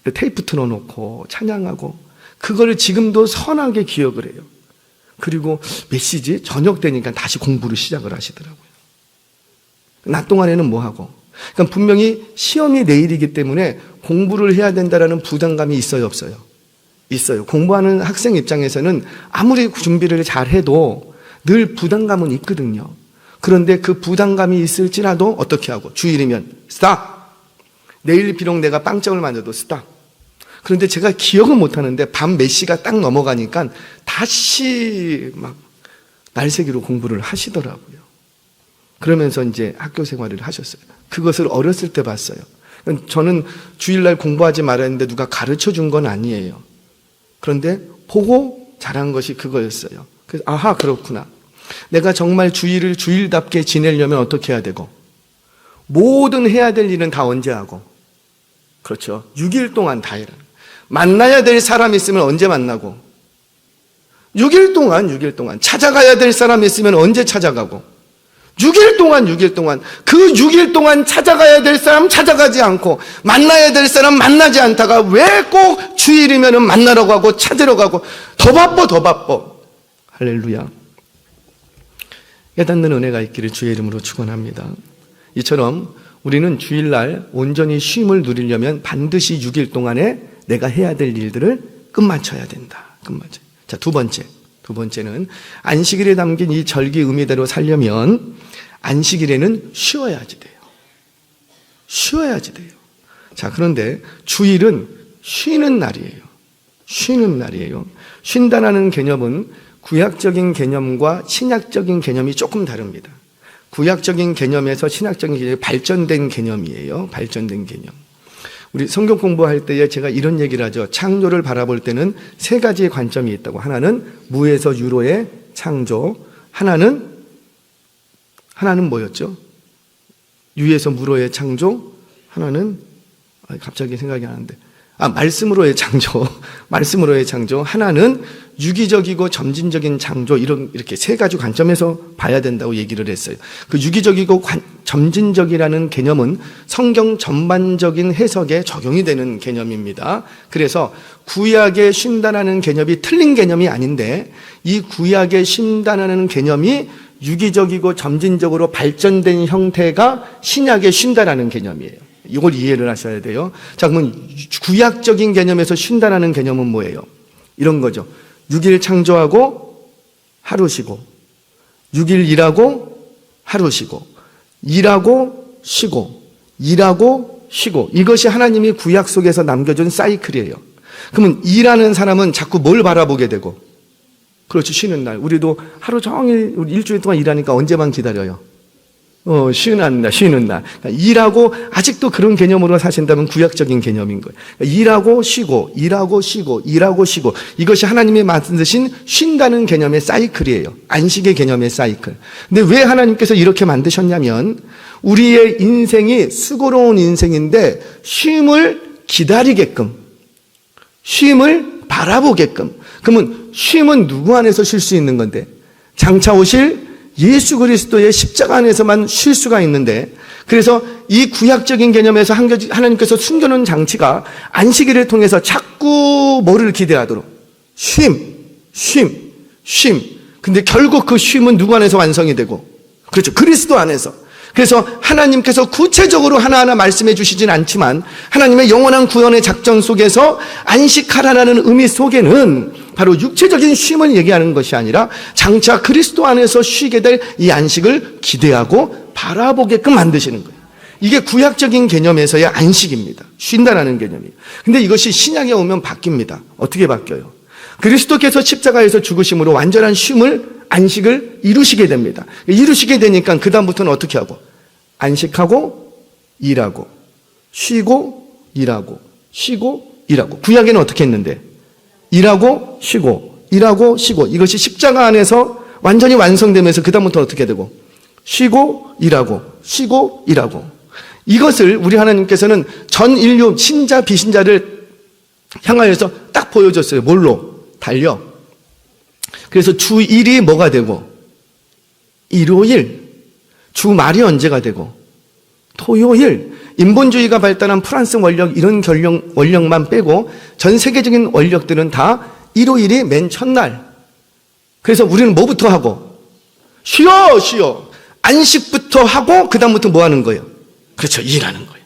그 테이프 틀어놓고 찬양하고 그걸 지금도 선하게 기억을 해요. 그리고 몇 시지? 저녁 되니까 다시 공부를 시작을 하시더라고요. 낮 동안에는 뭐 하고? 그러니까 분명히 시험이 내일이기 때문에 공부를 해야 된다라는 부담감이 있어요, 없어요? 있어요. 공부하는 학생 입장에서는 아무리 준비를 잘 해도 늘 부담감은 있거든요. 그런데 그 부담감이 있을지라도 어떻게 하고? 주일이면 스탑! 내일 비록 내가 빵점을 맞아도 스탑! 그런데 제가 기억은 못하는데 밤 몇 시가 딱 넘어가니까 다시 막 날새기로 공부를 하시더라고요. 그러면서 이제 학교 생활을 하셨어요. 그것을 어렸을 때 봤어요. 저는 주일날 공부하지 말았는데 누가 가르쳐 준 건 아니에요. 그런데 보고 잘한 것이 그거였어요. 그래서 아하, 그렇구나. 내가 정말 주일을 주일답게 지내려면 어떻게 해야 되고 모든 해야 될 일은 다 언제 하고 그렇죠. 6일 동안 다 해라. 만나야 될 사람 있으면 언제 만나고 6일 동안 찾아가야 될 사람 있으면 언제 찾아가고 6일 동안 그 6일 동안 찾아가야 될 사람 찾아가지 않고 만나야 될 사람 만나지 않다가 왜 꼭 주일이면 만나라고 하고 찾으러 가고 더 바빠. 할렐루야. 깨닫는 은혜가 있기를 주의 이름으로 축원합니다. 이처럼 우리는 주일날 온전히 쉼을 누리려면 반드시 6일 동안에 내가 해야 될 일들을 끝마쳐야 된다. 자, 두 번째는 안식일에 담긴 이 절기 의미대로 살려면 안식일에는 쉬어야지 돼요. 자, 그런데 주일은 쉬는 날이에요. 쉰다라는 개념은 구약적인 개념과 신약적인 개념이 조금 다릅니다. 구약적인 개념에서 신약적인 개념이 발전된 개념이에요. 발전된 개념. 우리 성경 공부할 때에 제가 이런 얘기를 하죠. 창조를 바라볼 때는 세 가지의 관점이 있다고. 하나는 무에서 유로의 창조. 하나는 뭐였죠? 유에서 무로의 창조. 하나는 갑자기 생각이 안 나는데. 말씀으로의 창조. 하나는 유기적이고 점진적인 창조. 이렇게 세 가지 관점에서 봐야 된다고 얘기를 했어요. 그 유기적이고 점진적이라는 개념은 성경 전반적인 해석에 적용이 되는 개념입니다. 그래서 구약의 쉰다라는 개념이 틀린 개념이 아닌데 이 구약의 쉰다라는 개념이 유기적이고 점진적으로 발전된 형태가 신약의 쉰다라는 개념이에요. 이걸 이해를 하셔야 돼요. 자, 그러면 구약적인 개념에서 쉰다라는 개념은 뭐예요? 이런 거죠. 6일 창조하고 하루 쉬고 6일 일하고 하루 쉬고 일하고 쉬고 이것이 하나님이 구약 속에서 남겨준 사이클이에요. 그러면 일하는 사람은 자꾸 뭘 바라보게 되고 그렇죠. 쉬는 날. 우리도 하루 종일 일주일 동안 일하니까 언제만 기다려요? 쉬는 날. 그러니까 일하고 아직도 그런 개념으로 사신다면 구약적인 개념인 거예요. 그러니까 일하고 쉬고 이것이 하나님이 만드신 쉰다는 개념의 사이클이에요. 안식의 개념의 사이클. 근데 왜 하나님께서 이렇게 만드셨냐면 우리의 인생이 수고로운 인생인데 쉼을 기다리게끔 쉼을 바라보게끔. 그러면 쉼은 누구 안에서 쉴 수 있는 건데? 장차 오실 예수 그리스도의 십자가 안에서만 쉴 수가 있는데, 그래서 이 구약적인 개념에서 하나님께서 숨겨놓은 장치가 안식일을 통해서 자꾸 뭐를 기대하도록? 쉼. 근데 결국 그 쉼은 누구 안에서 완성이 되고, 그렇죠, 그리스도 안에서. 그래서 하나님께서 구체적으로 하나하나 말씀해 주시진 않지만 하나님의 영원한 구원의 작전 속에서 안식하라는 의미 속에는 바로 육체적인 쉼을 얘기하는 것이 아니라 장차 그리스도 안에서 쉬게 될 이 안식을 기대하고 바라보게끔 만드시는 거예요. 이게 구약적인 개념에서의 안식입니다. 쉰다라는 개념이에요. 근데 이것이 신약에 오면 바뀝니다. 어떻게 바뀌어요? 그리스도께서 십자가에서 죽으심으로 완전한 쉼을, 안식을 이루시게 됩니다. 이루시게 되니까 그 다음부터는 어떻게 하고? 안식하고 일하고, 쉬고 일하고, 쉬고 일하고. 구약에는 어떻게 했는데? 일하고 쉬고, 일하고 쉬고. 이것이 십자가 안에서 완전히 완성되면서 그 다음부터 어떻게 되고? 쉬고 일하고, 쉬고 일하고. 이것을 우리 하나님께서는 전 인류 신자 비신자를 향하여서 딱 보여줬어요. 뭘로? 달력. 그래서 주 1이 뭐가 되고? 일요일. 주말이 언제가 되고? 토요일. 인본주의가 발달한 프랑스 원력, 이런 원력만 빼고 전 세계적인 원력들은 다 일요일이 맨 첫날. 그래서 우리는 뭐부터 하고? 쉬어. 안식부터 하고 그 다음부터 뭐 하는 거예요? 그렇죠, 일하는 거예요.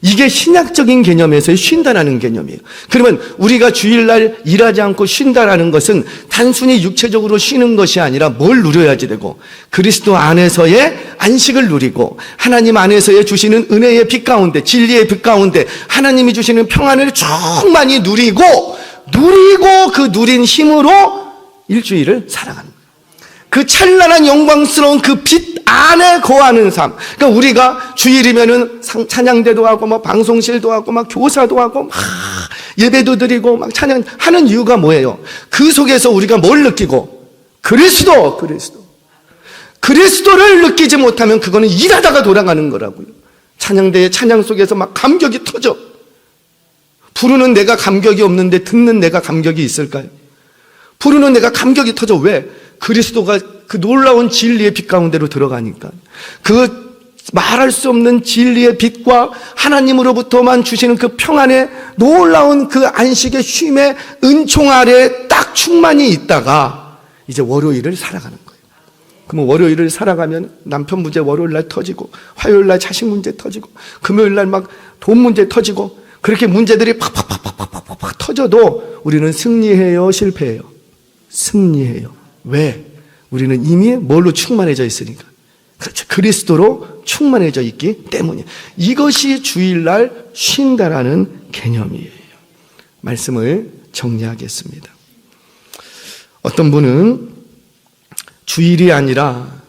이게 신약적인 개념에서의 쉰다라는 개념이에요. 그러면 우리가 주일날 일하지 않고 쉰다라는 것은 단순히 육체적으로 쉬는 것이 아니라 뭘 누려야지 되고, 그리스도 안에서의 안식을 누리고 하나님 안에서의 주시는 은혜의 빛 가운데, 진리의 빛 가운데 하나님이 주시는 평안을 충만히 누리고 그 누린 힘으로 일주일을 살아가는 거예요. 그 찬란한 영광스러운 그 빛 안에 거하는 삶. 그러니까 우리가 주일이면은 찬양대도 하고 막 방송실도 하고 막 교사도 하고 막 예배도 드리고 막 찬양하는 이유가 뭐예요? 그 속에서 우리가 뭘 느끼고? 그리스도를 느끼지 못하면 그거는 일하다가 돌아가는 거라고요. 찬양대의 찬양 속에서 막 감격이 터져. 부르는 내가 감격이 없는데 듣는 내가 감격이 있을까요? 부르는 내가 감격이 터져. 왜? 그리스도가 그 놀라운 진리의 빛 가운데로 들어가니까. 그 말할 수 없는 진리의 빛과 하나님으로부터만 주시는 그 평안의 놀라운 그 안식의 쉼의 은총 아래 딱 충만히 있다가 이제 월요일을 살아가는 거예요. 그러면 월요일을 살아가면 남편 문제 월요일날 터지고, 화요일날 자식 문제 터지고, 금요일날 막 돈 문제 터지고, 그렇게 문제들이 팍팍팍팍팍팍 터져도 우리는 승리해요, 실패해요? 승리해요. 왜? 우리는 이미 뭘로 충만해져 있으니까. 그렇죠. 그리스도로 충만해져 있기 때문이에요. 이것이 주일날 쉰다라는 개념이에요. 말씀을 정리하겠습니다. 어떤 분은 주일이 아니라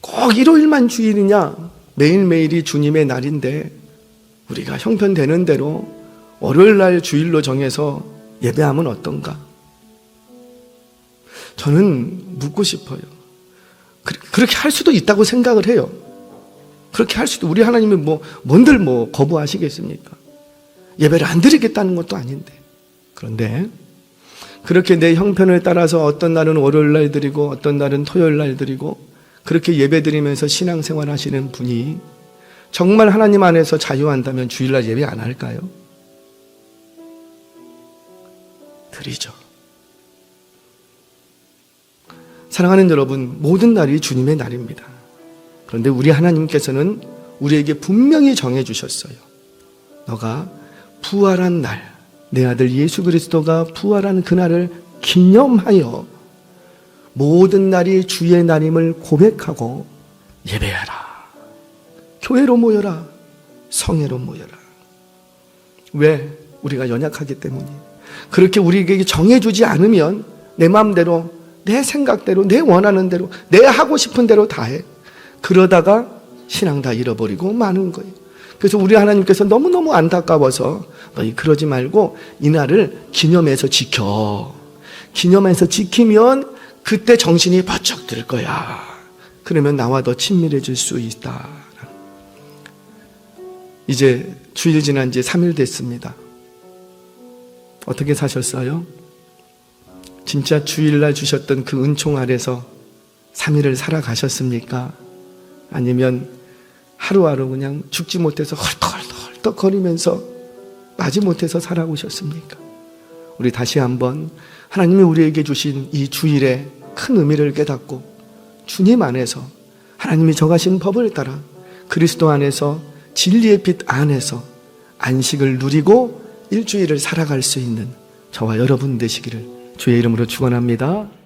꼭 일요일만 주일이냐, 매일매일이 주님의 날인데 우리가 형편되는 대로 월요일날 주일로 정해서 예배하면 어떤가? 저는 묻고 싶어요. 그렇게 할 수도 있다고 생각을 해요. 그렇게 할 수도, 우리 하나님이 뭔들 거부하시겠습니까? 예배를 안 드리겠다는 것도 아닌데. 그런데 그렇게 내 형편을 따라서 어떤 날은 월요일날 드리고 어떤 날은 토요일날 드리고 그렇게 예배 드리면서 신앙생활 하시는 분이 정말 하나님 안에서 자유한다면 주일날 예배 안 할까요? 드리죠. 사랑하는 여러분, 모든 날이 주님의 날입니다. 그런데 우리 하나님께서는 우리에게 분명히 정해주셨어요. 너가 부활한 날, 내 아들 예수 그리스도가 부활한 그날을 기념하여 모든 날이 주의 날임을 고백하고 예배하라. 교회로 모여라. 성회로 모여라. 왜? 우리가 연약하기 때문이에요. 그렇게 우리에게 정해주지 않으면 내 마음대로, 내 생각대로, 내 원하는 대로, 내 하고 싶은 대로 다 해. 그러다가 신앙 다 잃어버리고 마는 거예요. 그래서 우리 하나님께서 너무너무 안타까워서 너희 그러지 말고 이 날을 기념해서 지켜. 기념해서 지키면 그때 정신이 바짝 들 거야. 그러면 나와 더 친밀해질 수 있다. 이제 주일 지난 지 3일 됐습니다. 어떻게 사셨어요? 진짜 주일날 주셨던 그 은총 아래서 3일을 살아가셨습니까? 아니면 하루하루 그냥 죽지 못해서 헐떡헐떡 거리면서 마지못해서 살아오셨습니까? 우리 다시 한번 하나님이 우리에게 주신 이 주일의 큰 의미를 깨닫고 주님 안에서 하나님이 정하신 법을 따라 그리스도 안에서 진리의 빛 안에서 안식을 누리고 일주일을 살아갈 수 있는 저와 여러분 되시기를 주의 이름으로 축원합니다.